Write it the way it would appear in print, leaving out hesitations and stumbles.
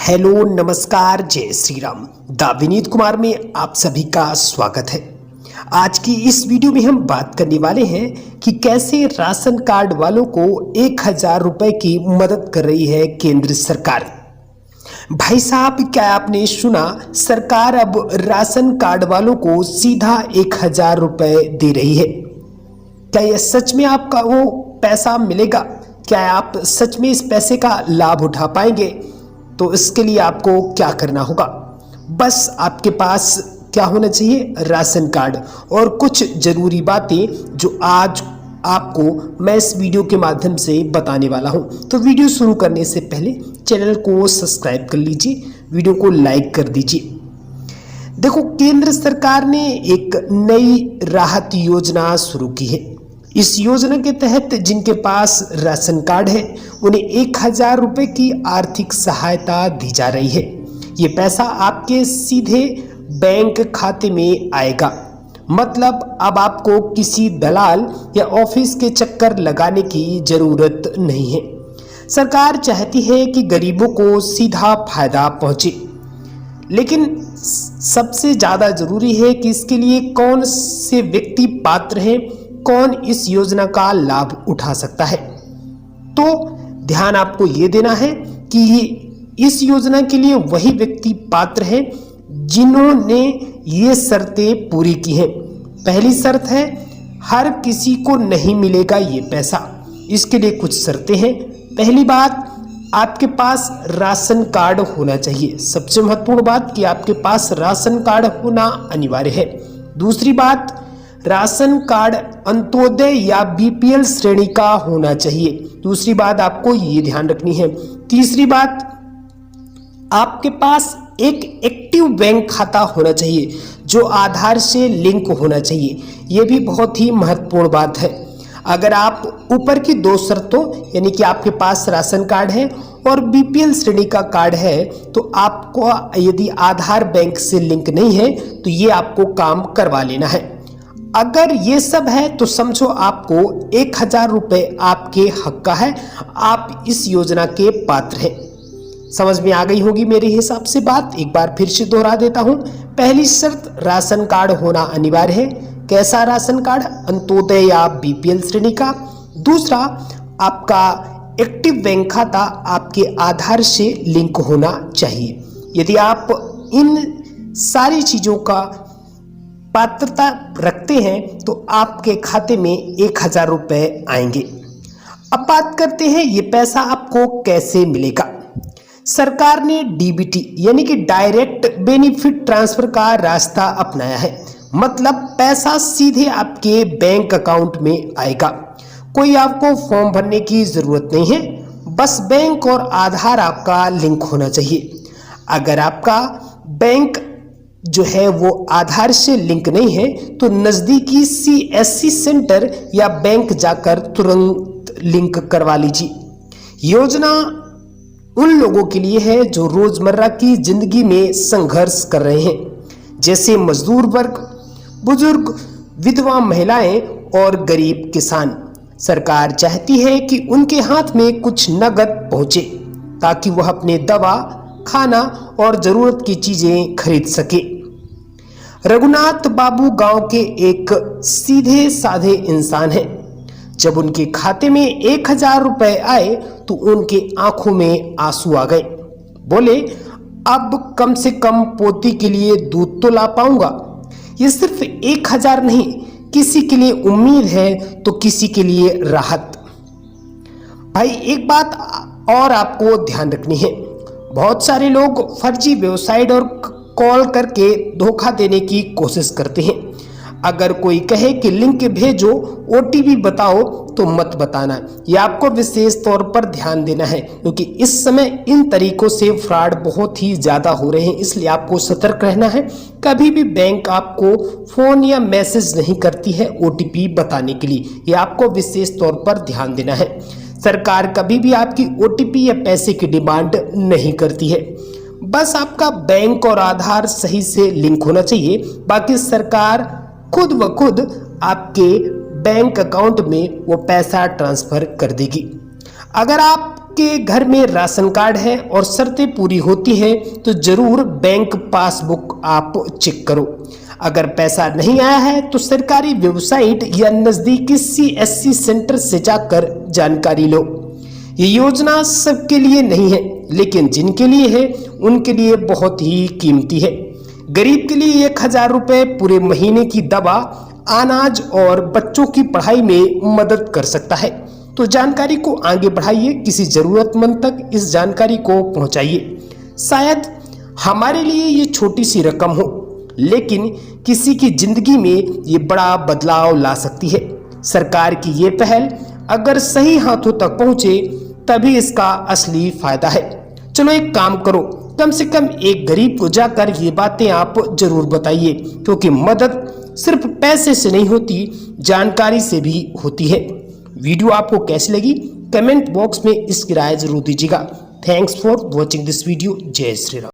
Hello नमस्कार जय Shri Ram. The Vineet Kumar में आप सभी का स्वागत है। आज की इस वीडियो में हम बात करने वाले हैं कि कैसे राशन कार्ड वालों को 1000 रुपए की मदद कर रही है केंद्र सरकार। भाई साहब, क्या आपने सुना? सरकार अब राशन कार्ड वालों को सीधा 1000 रुपए दे रही है। क्या यह सच में आपका वो पैसा मिलेगा? क्या आप सच में इस पैसे का लाभ उठा पाएंगे? तो इसके लिए आपको क्या करना होगा? बस आपके पास क्या होना चाहिए? राशन कार्ड और कुछ ज़रूरी बातें जो आज आपको मैं इस वीडियो के माध्यम से बताने वाला हूं। तो वीडियो शुरू करने से पहले चैनल को सब्सक्राइब कर लीजिए, वीडियो को लाइक कर दीजिए। देखो, केंद्र सरकार ने एक नई राहत योजना शुरू की है। इस योजना के तहत जिनके पास राशन कार्ड है उन्हें 1000 रुपए की आर्थिक सहायता दी जा रही है। ये पैसा आपके सीधे बैंक खाते में आएगा। मतलब अब आपको किसी दलाल या ऑफिस के चक्कर लगाने की जरूरत नहीं है। सरकार चाहती है कि गरीबों को सीधा फायदा पहुंचे, लेकिन सबसे ज़्यादा जरूरी है कि इसके लिए कौन से व्यक्ति पात्र हैं, कौन इस योजना का लाभ उठा सकता है। तो ध्यान आपको ये देना है कि इस योजना के लिए वही व्यक्ति पात्र हैं जिन्होंने ये शर्तें पूरी की हैं। पहली शर्त है, हर किसी को नहीं मिलेगा ये पैसा। इसके लिए कुछ शर्तें हैं। पहली बात, आपके पास राशन कार्ड होना चाहिए। सबसे महत्वपूर्ण बात कि आपके पास राशन कार्ड होना अनिवार्य है। दूसरी बात, राशन कार्ड अंत्योदय या बीपीएल श्रेणी का होना चाहिए। दूसरी बात आपको ये ध्यान रखनी है। तीसरी बात, आपके पास एक एक्टिव बैंक खाता होना चाहिए जो आधार से लिंक होना चाहिए। यह भी बहुत ही महत्वपूर्ण बात है। अगर आप ऊपर की दो शर्तों यानी कि आपके पास राशन कार्ड है और बीपीएल श्रेणी का कार्ड है, तो आपको यदि आधार बैंक से लिंक नहीं है तो ये आपको काम करवा लेना है। अगर ये सब है तो समझो आपको 1000 रुपए आपके हक का है, आप इस योजना के पात्र हैं। समझ में आ गई होगी मेरे हिसाब से बात। एक बार फिर से दोहरा देता हूं। पहली शर्त, राशन कार्ड होना अनिवार्य है। कैसा राशन कार्ड? अंत्योदय या बीपीएल श्रेणी का। दूसरा, आपका एक्टिव बैंक खाता आपके आधार से लिंक होना चाहिए। यदि आप इन सारी चीजों का पात्रता रखते हैं तो आपके खाते में 1000 रुपए आएंगे। अब बात करते हैं ये पैसा आपको कैसे मिलेगा। सरकार ने डीबीटी यानी कि डायरेक्ट बेनिफिट ट्रांसफर का रास्ता अपनाया है। मतलब पैसा सीधे आपके बैंक अकाउंट में आएगा। कोई आपको फॉर्म भरने की जरूरत नहीं है, बस बैंक और आधार आपका लिंक होना चाहिए। अगर आपका बैंक जो है वो आधार से लिंक नहीं है तो नजदीकी सीएससी सेंटर या बैंक जाकर तुरंत लिंक करवा लीजिए। योजना उन लोगों के लिए है जो रोजमर्रा की जिंदगी में संघर्ष कर रहे हैं, जैसे मजदूर वर्ग, बुजुर्ग, विधवा महिलाएं और गरीब किसान। सरकार चाहती है कि उनके हाथ में कुछ नगद पहुंचे ताकि वह अपने दवा, खाना और जरूरत की चीजें खरीद सके। रघुनाथ बाबू गांव के एक सीधे साधे इंसान हैं। जब उनके खाते में 1000 रुपए आए तो उनके आंखों में आंसू आ गए। बोले, अब कम से कम पोती के लिए दूध तो ला पाऊंगा। ये सिर्फ 1000 नहीं, किसी के लिए उम्मीद है तो किसी के लिए राहत। भाई, एक बात और आपको ध्यान रखनी है। बहुत सारे लोग फर्जी वेबसाइट और कॉल करके धोखा देने की कोशिश करते हैं। अगर कोई कहे कि लिंक भेजो, ओटीपी बताओ, तो मत बताना। यह आपको विशेष तौर पर ध्यान देना है, क्योंकि इस समय इन तरीकों से फ्रॉड बहुत ही ज्यादा हो रहे हैं। इसलिए आपको सतर्क रहना है। कभी भी बैंक आपको फोन या मैसेज नहीं करती है ओटीपी बताने के लिए। यह आपको विशेष तौर पर ध्यान देना है। सरकार कभी भी आपकी ओटीपी या पैसे की डिमांड नहीं करती है। बस आपका बैंक और आधार सही से लिंक होना चाहिए। बाकी सरकार खुद ब खुद आपके बैंक अकाउंट में वो पैसा ट्रांसफर कर देगी। अगर आप आपके घर में राशन कार्ड है और शर्तें पूरी होती हैं तो जरूर बैंक पासबुक आप चेक करो। अगर पैसा नहीं आया है तो सरकारी वेबसाइट या नजदीकी CSC सेंटर से जाकर जानकारी लो। ये योजना सबके लिए नहीं है, लेकिन जिनके लिए है उनके लिए बहुत ही कीमती है। गरीब के लिए 1000 रुपए पूरे महीने की दवा, अनाज और बच्चों की पढ़ाई में मदद कर सकता है। तो जानकारी को आगे बढ़ाइए, किसी जरूरतमंद तक इस जानकारी को पहुंचाइए। शायद हमारे लिए ये छोटी सी रकम हो, लेकिन किसी की जिंदगी में ये बड़ा बदलाव ला सकती है। सरकार की ये पहल अगर सही हाथों तक पहुंचे तभी इसका असली फायदा है। चलो एक काम करो, कम से कम एक गरीब को जाकर ये बातें आप जरूर बताइए, क्योंकि मदद सिर्फ पैसे से नहीं होती, जानकारी से भी होती है। वीडियो आपको कैसी लगी कमेंट बॉक्स में इसकी राय जरूर दीजिएगा। Thanks for watching this video. जय श्री राम।